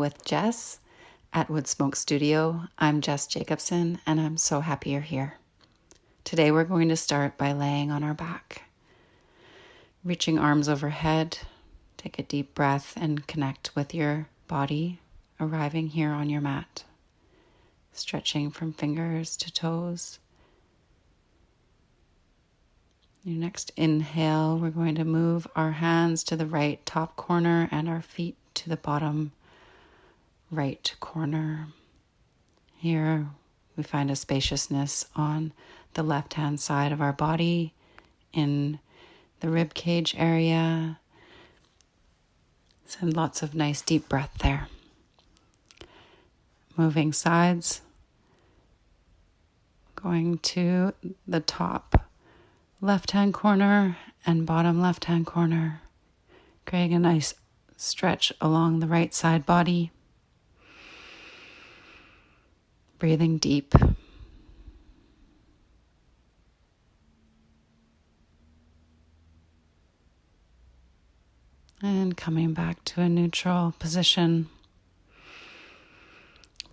with Jess at Wood Smoke Studio. I'm Jess Jacobson, and I'm so happy you're here. Today we're going to start by laying on our back. Reaching arms overhead, take a deep breath and connect with your body, arriving here on your mat. Stretching from fingers to toes. Your next inhale, we're going to move our hands to the right top corner and our feet to the bottom right corner. Here we find a spaciousness on the left-hand side of our body in the rib cage area. Send lots of nice deep breath there. Moving sides, going to the top left-hand corner and bottom left-hand corner, creating a nice stretch along the right side body. Breathing deep. And coming back to a neutral position.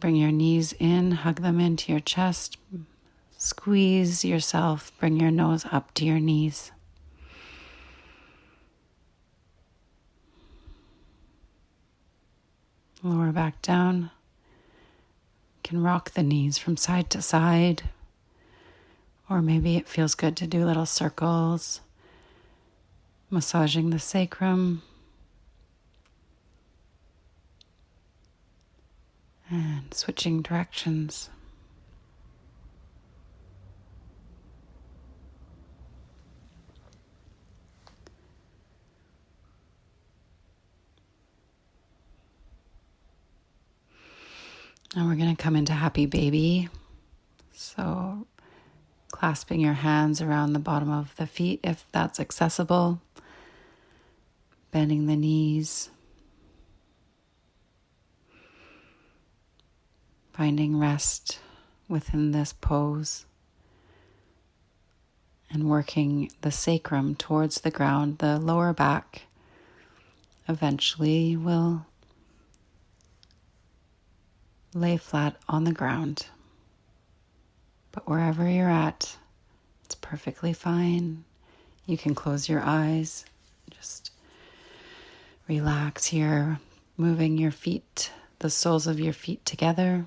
Bring your knees in, hug them into your chest. Squeeze yourself, bring your nose up to your knees. Lower back down. Can rock the knees from side to side, or maybe it feels good to do little circles, massaging the sacrum, and switching directions. And we're going to come into happy baby. So clasping your hands around the bottom of the feet if that's accessible. Bending the knees. Finding rest within this pose. And working the sacrum towards the ground. The lower back eventually will lay flat on the ground. But wherever you're at, it's perfectly fine. You can close your eyes. Just relax here, moving your feet, the soles of your feet together.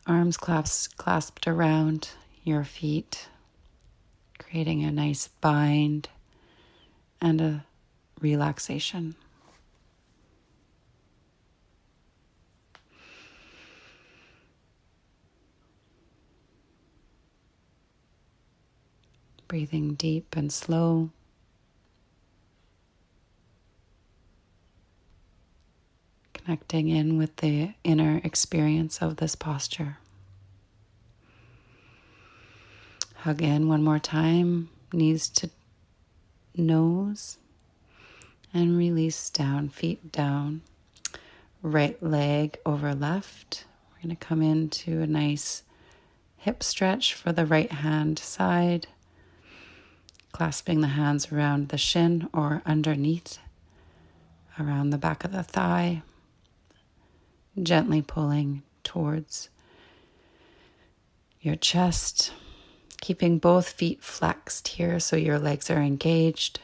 Arms clasped around your feet, creating a nice bind and a relaxation. Breathing deep and slow. Connecting in with the inner experience of this posture. Hug in one more time, knees to nose, and release down, feet down. Right leg over left. We're going to come into a nice hip stretch for the right hand side. Clasping the hands around the shin or underneath, around the back of the thigh. Gently pulling towards your chest. Keeping both feet flexed here so your legs are engaged.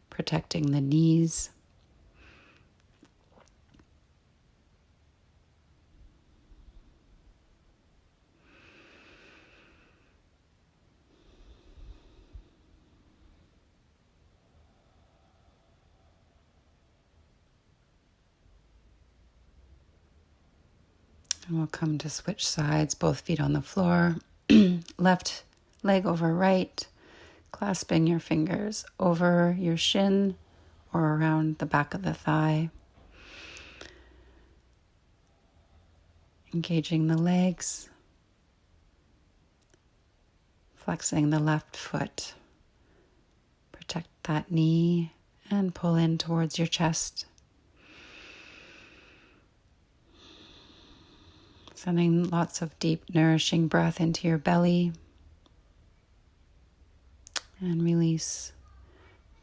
Protecting the knees. And we'll come to switch sides, both feet on the floor. Left leg over right, clasping your fingers over your shin or around the back of the thigh. Engaging the legs. Flexing the left foot. Protect that knee and pull in towards your chest. Sending lots of deep, nourishing breath into your belly. And release.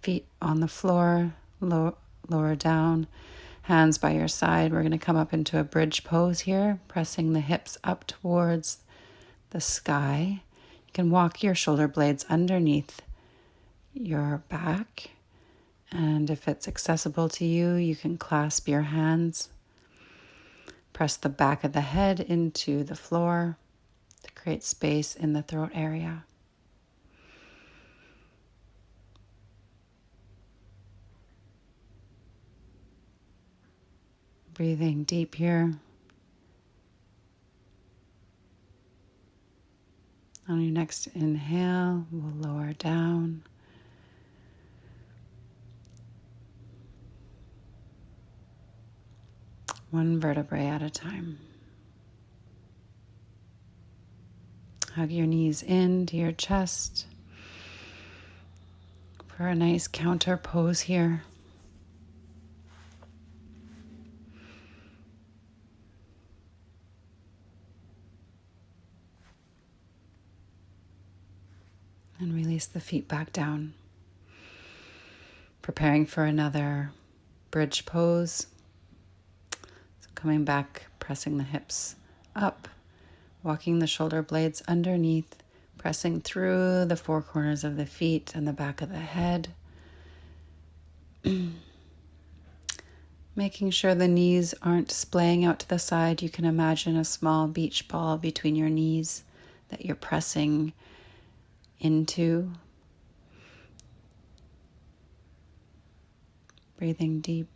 Feet on the floor, lower down. Hands by your side. We're going to come up into a bridge pose here, pressing the hips up towards the sky. You can walk your shoulder blades underneath your back. And if it's accessible to you, you can clasp your hands. Press the back of the head into the floor to create space in the throat area. Breathing deep here. On your next inhale, we'll lower down. One vertebrae at a time. Hug your knees into your chest for a nice counter pose here. And release the feet back down. Preparing for another bridge pose. So coming back, pressing the hips up, walking the shoulder blades underneath, pressing through the four corners of the feet and the back of the head. Making sure the knees aren't splaying out to the side. You can imagine a small beach ball between your knees that you're pressing into. Breathing deep.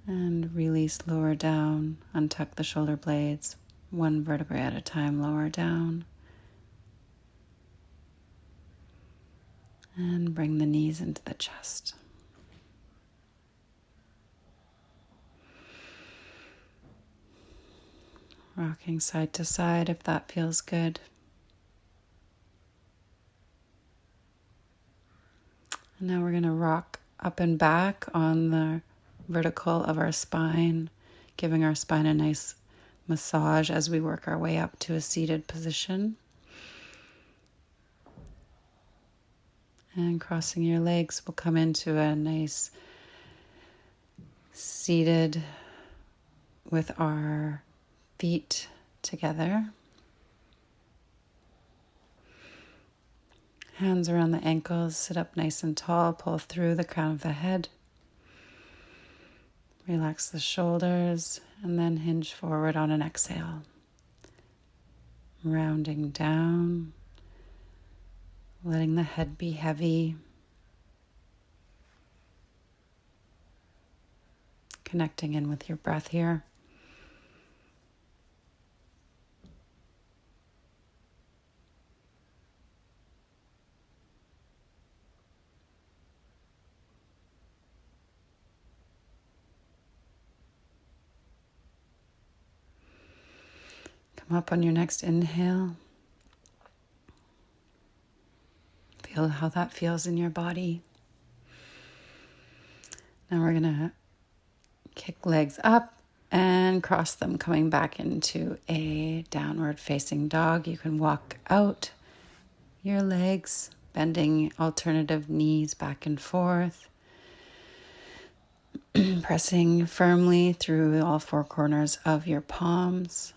And release, lower down. Untuck the shoulder blades. One vertebrae at a time, lower down. And bring the knees into the chest. Rocking side to side if that feels good. And now we're going to rock up and back on the vertical of our spine, giving our spine a nice massage as we work our way up to a seated position. And crossing your legs, we'll come into a nice seated with our feet together. Hands around the ankles, sit up nice and tall, pull through the crown of the head. Relax the shoulders and then hinge forward on an exhale. Rounding down, letting the head be heavy. Connecting in with your breath here. Come up on your next inhale. Feel how that feels in your body. Now we're going to kick legs up and cross them, coming back into a downward facing dog. You can walk out your legs, bending alternative knees back and forth. Pressing firmly through all four corners of your palms.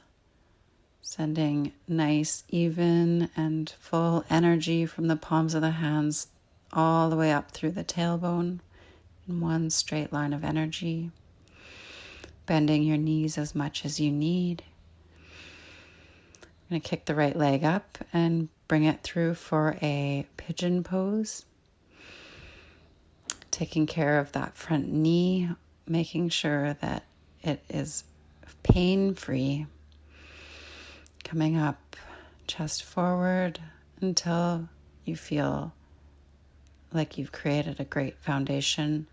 Sending nice, even, and full energy from the palms of the hands all the way up through the tailbone in one straight line of energy. Bending your knees as much as you need. I'm going to kick the right leg up and bring it through for a pigeon pose. Taking care of that front knee, making sure that it is pain-free. Coming up, chest forward until you feel like you've created a great foundation,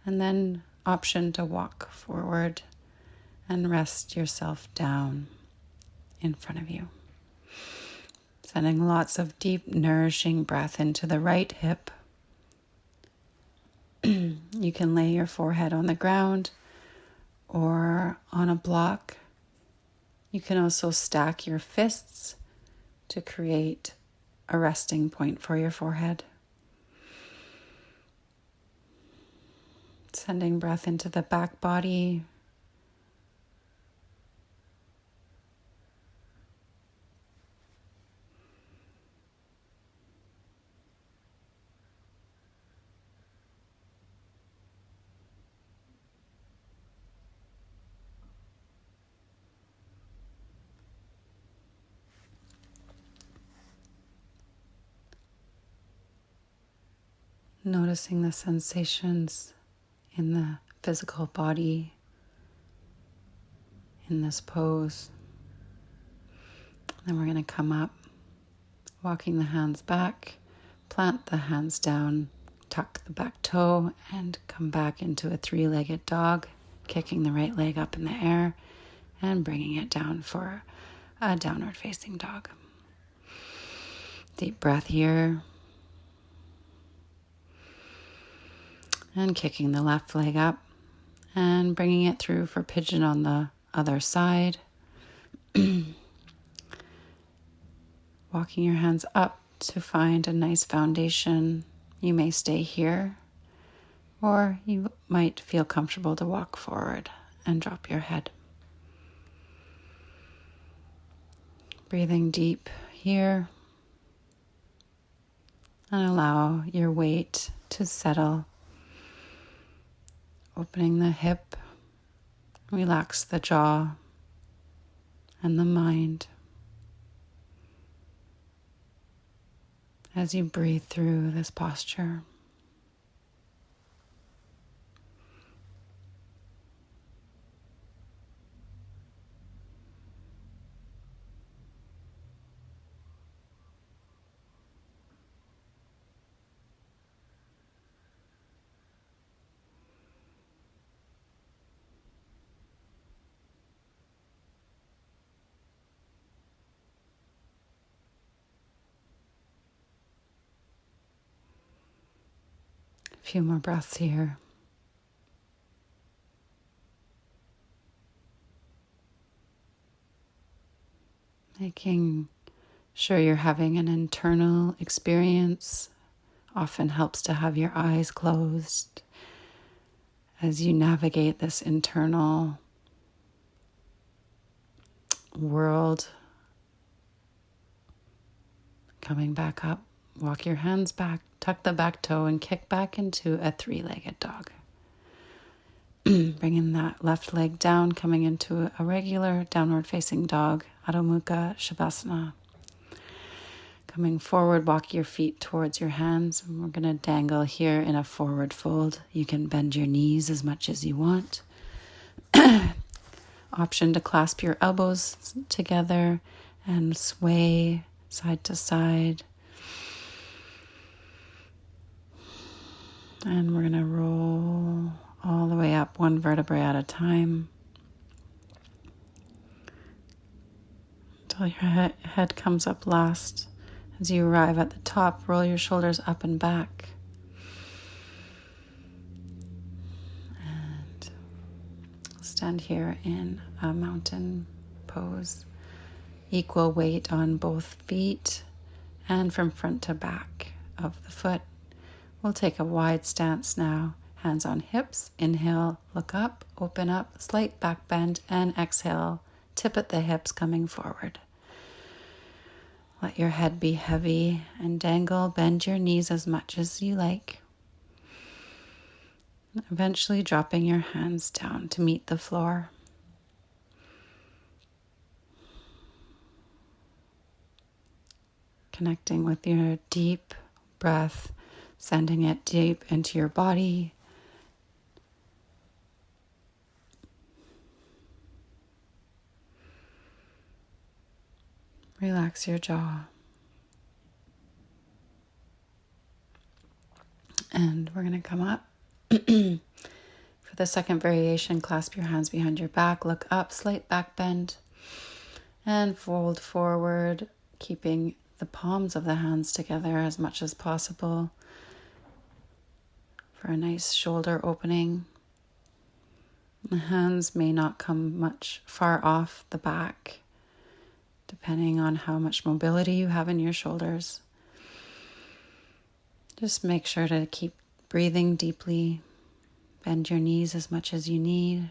and then option to walk forward and rest yourself down in front of you. Sending lots of deep, nourishing breath into the right hip. You can lay your forehead on the ground or on a block. You can also stack your fists to create a resting point for your forehead. Sending breath into the back body. Noticing the sensations in the physical body in this pose. Then we're going to come up, walking the hands back, plant the hands down, tuck the back toe, and come back into a three-legged dog, kicking the right leg up in the air and bringing it down for a downward facing dog. Deep breath here. And kicking the left leg up and bringing it through for pigeon on the other side. Walking your hands up to find a nice foundation. You may stay here, or you might feel comfortable to walk forward and drop your head. Breathing deep here, and allow your weight to settle. Opening the hip, relax the jaw and the mind as you breathe through this posture. A few more breaths here. Making sure you're having an internal experience. Often helps to have your eyes closed as you navigate this internal world. Coming back up, walk your hands back, tuck the back toe, and kick back into a three-legged dog. Bringing that left leg down, coming into a regular downward facing dog, Adho Mukha Shavasana. Coming forward, walk your feet towards your hands. We're going to dangle here in a forward fold. You can bend your knees as much as you want. Option to clasp your elbows together and sway side to side. And we're going to roll all the way up, one vertebrae at a time, until your head comes up last. As you arrive at the top, roll your shoulders up and back. And stand here in a mountain pose. Equal weight on both feet and from front to back of the foot. We'll take a wide stance now. Hands on hips. Inhale, look up, open up, slight back bend, and exhale, tip at the hips coming forward. Let your head be heavy and dangle. Bend your knees as much as you like. Eventually dropping your hands down to meet the floor. Connecting with your deep breath, sending it deep into your body. Relax your jaw. And we're going to come up. For the second variation, clasp your hands behind your back, look up, slight back bend, and fold forward, keeping the palms of the hands together as much as possible for a nice shoulder opening. The hands may not come much far off the back, depending on how much mobility you have in your shoulders. Just make sure to keep breathing deeply, Bend your knees as much as you need.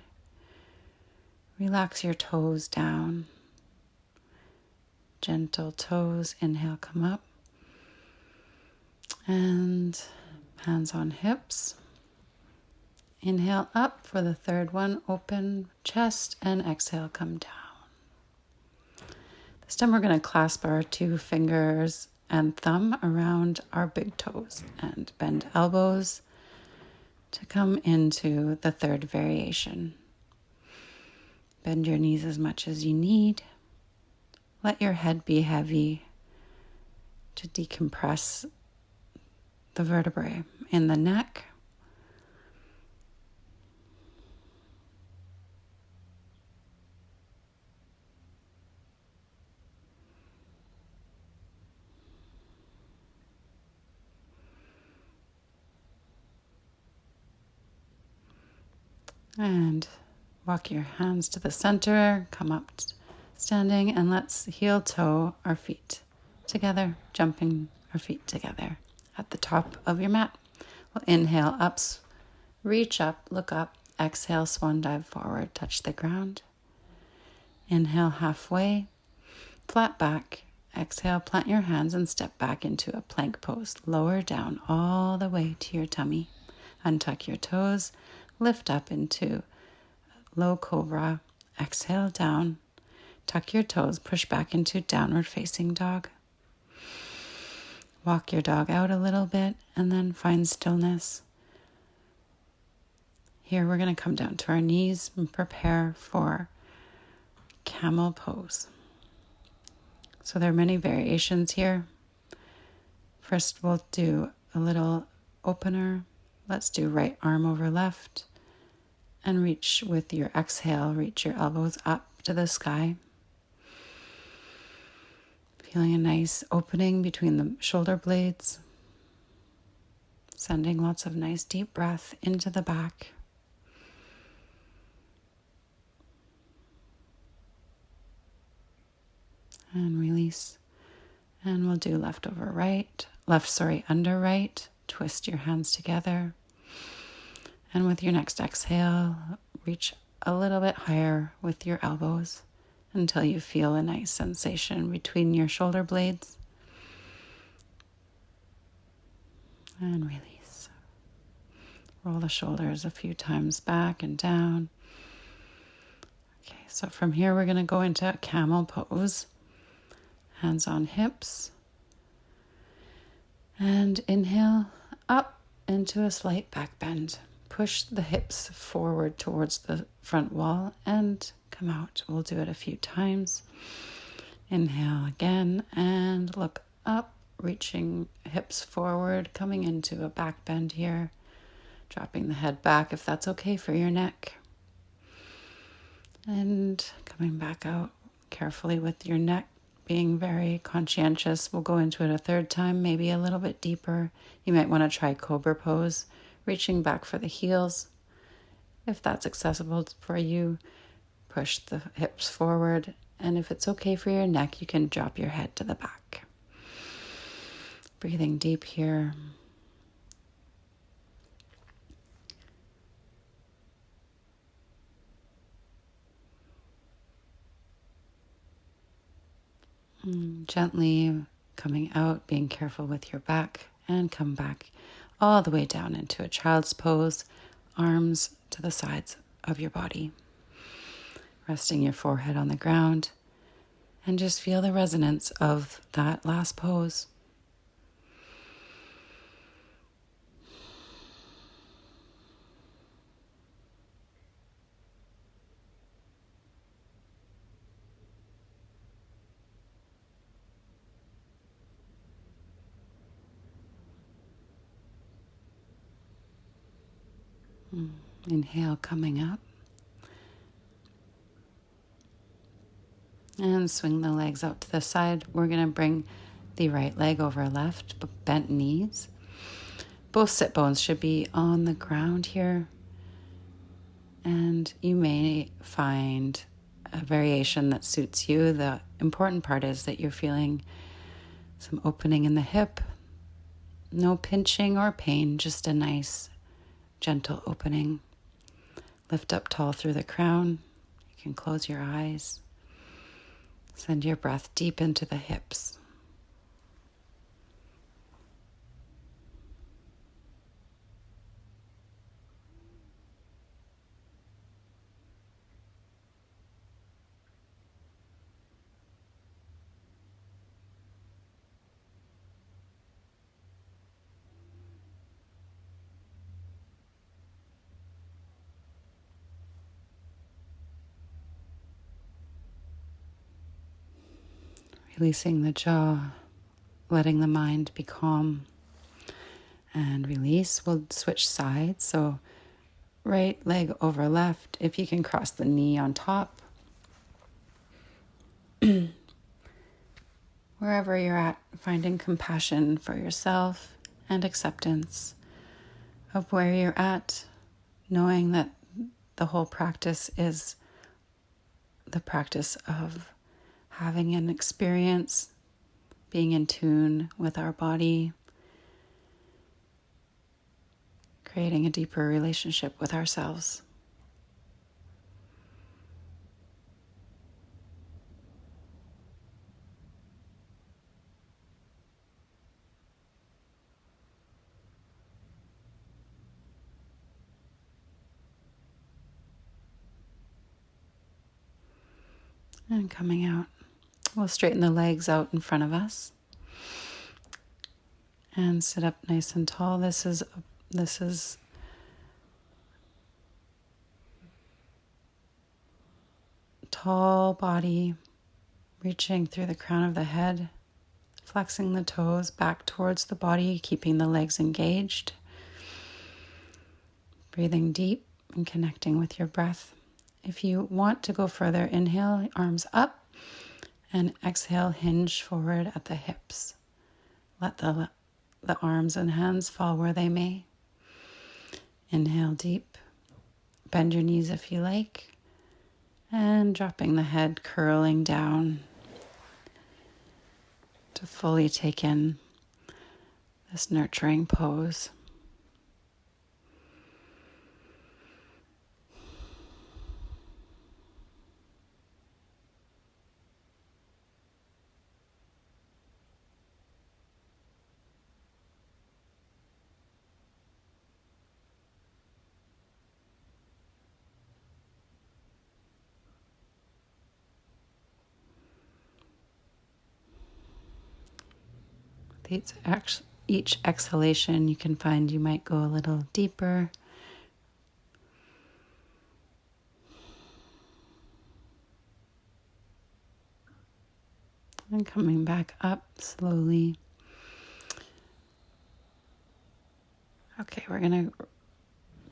Relax your toes down. Gentle toes. Inhale, come up. And hands on hips. Inhale up for the third one. Open chest and exhale, come down. This time we're going to clasp our 2 fingers and thumb around our big toes and bend elbows to come into the third variation. Bend your knees as much as you need. Let your head be heavy to decompress the vertebrae in the neck. And walk your hands to the center, come up standing, and let's heel toe our feet together, jumping our feet together at the top of your mat. We'll inhale up, reach up, look up, exhale, swan dive forward, touch the ground. Inhale halfway, flat back, exhale, plant your hands and step back into a plank pose. Lower down all the way to your tummy. Untuck your toes, lift up into low cobra, exhale down, tuck your toes, push back into downward facing dog. Walk your dog out a little bit and then find stillness. Here we're going to come down to our knees and prepare for camel pose. So there are many variations here. First we'll do a little opener. Let's do right arm over left and reach with your exhale, reach your elbows up to the sky. Feeling a nice opening between the shoulder blades. Sending lots of nice deep breath into the back. And release. And we'll do under right. Twist your hands together. And with your next exhale, reach a little bit higher with your elbows until you feel a nice sensation between your shoulder blades. And release. Roll the shoulders a few times back and down. Okay, so from here we're going to go into a camel pose. Hands on hips. And inhale up into a slight back bend. Push the hips forward towards the front wall and come out. We'll do it a few times. Inhale again and look up, reaching hips forward, coming into a back bend here. Dropping the head back if that's okay for your neck. And coming back out carefully with your neck, being very conscientious. We'll go into it a third time, maybe a little bit deeper. You might want to try cobra pose, reaching back for the heels. If that's accessible for you, push the hips forward. And if it's okay for your neck, you can drop your head to the back. Breathing deep here. Gently coming out, being careful with your back, and come back all the way down into a child's pose, arms to the sides of your body. Resting your forehead on the ground, and just feel the resonance of that last pose. Inhale, coming up. And swing the legs out to the side. We're going to bring the right leg over left, bent knees. Both sit bones should be on the ground here. And you may find a variation that suits you. The important part is that you're feeling some opening in the hip. No pinching or pain, just a nice, gentle opening. Lift up tall through the crown. You can close your eyes. Send your breath deep into the hips. Releasing the jaw, letting the mind be calm. And release. We'll switch sides. So right leg over left. If you can cross the knee on top. Wherever you're at, finding compassion for yourself and acceptance of where you're at, knowing that the whole practice is the practice of having an experience, being in tune with our body, creating a deeper relationship with ourselves. And coming out, we'll straighten the legs out in front of us and sit up nice and tall. This is tall body, reaching through the crown of the head, flexing the toes back towards the body, keeping the legs engaged. Breathing deep and connecting with your breath. If you want to go further, inhale, arms up, and exhale, hinge forward at the hips. Let the arms and hands fall where they may. Inhale deep, bend your knees if you like, and dropping the head, curling down to fully take in this nurturing pose. Each exhalation, you can find you might go a little deeper. And coming back up slowly. Okay, we're going to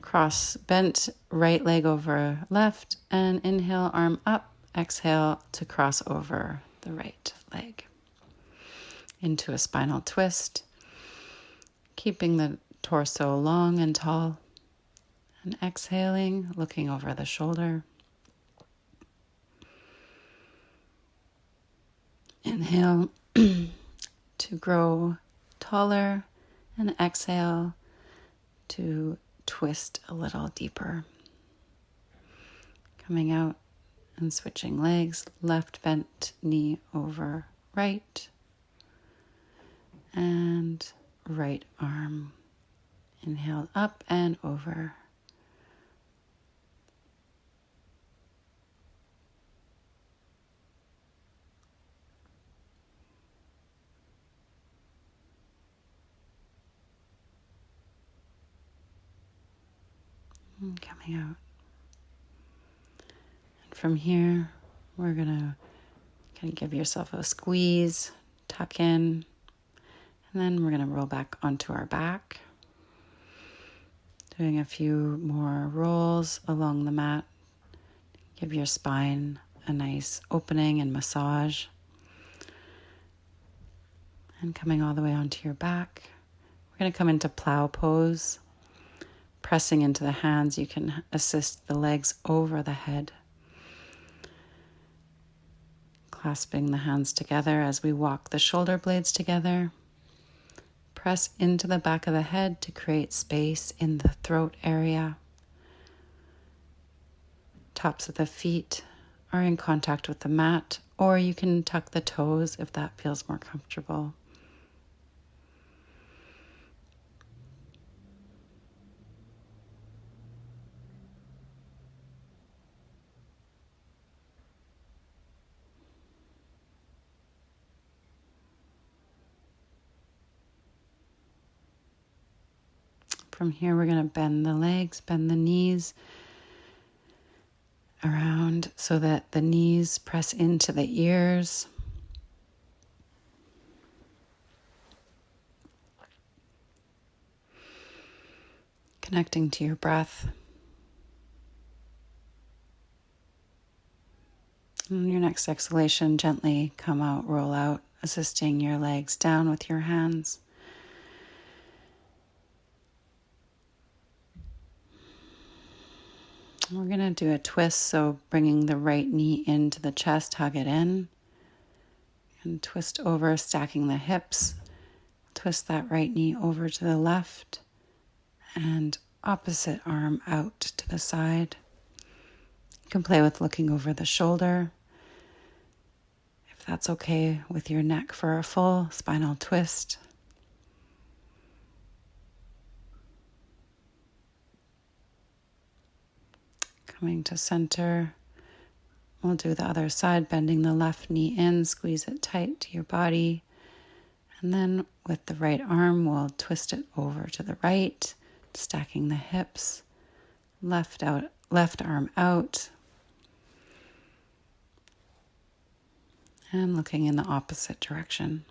cross bent right leg over left and inhale, arm up. Exhale to cross over the right leg into a spinal twist, keeping the torso long and tall, and exhaling, looking over the shoulder. Inhale to grow taller, and exhale to twist a little deeper. Coming out and switching legs, left bent knee over right, and right arm. Inhale up and over. And coming out. And from here, we're going to kind of give yourself a squeeze, tuck in, and then we're going to roll back onto our back. Doing a few more rolls along the mat. Give your spine a nice opening and massage. And coming all the way onto your back. We're going to come into plow pose. Pressing into the hands, you can assist the legs over the head. Clasping the hands together as we walk the shoulder blades together. Press into the back of the head to create space in the throat area. tops of the feet are in contact with the mat, or you can tuck the toes if that feels more comfortable. From here, we're going to bend the legs, bend the knees around so that the knees press into the ears. Connecting to your breath. And your next exhalation, gently come out, roll out, assisting your legs down with your hands. We're going to do a twist, so bringing the right knee into the chest, hug it in, and twist over, stacking the hips. Twist that right knee over to the left, and opposite arm out to the side. You can play with looking over the shoulder, if that's okay with your neck, for a full spinal twist. Coming to center, we'll do the other side, bending the left knee in, squeeze it tight to your body, and then with the right arm, we'll twist it over to the right, stacking the hips, left arm out, and looking in the opposite direction.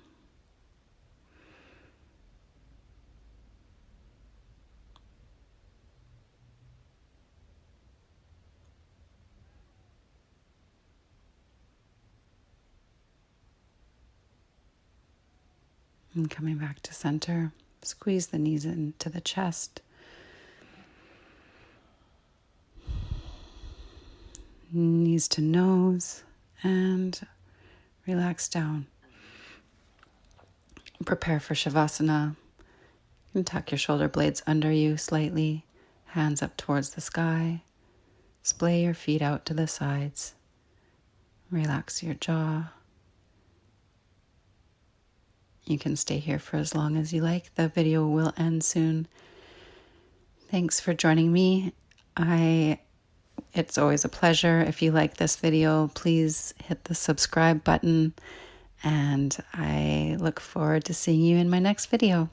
And coming back to center, squeeze the knees into the chest. Knees to nose, and relax down. Prepare for Shavasana. You can tuck your shoulder blades under you slightly, hands up towards the sky. Splay your feet out to the sides. Relax your jaw. You can stay here for as long as you like. The video will end soon. Thanks for joining me. It's always a pleasure. If you like this video, please hit the subscribe button, and I look forward to seeing you in my next video.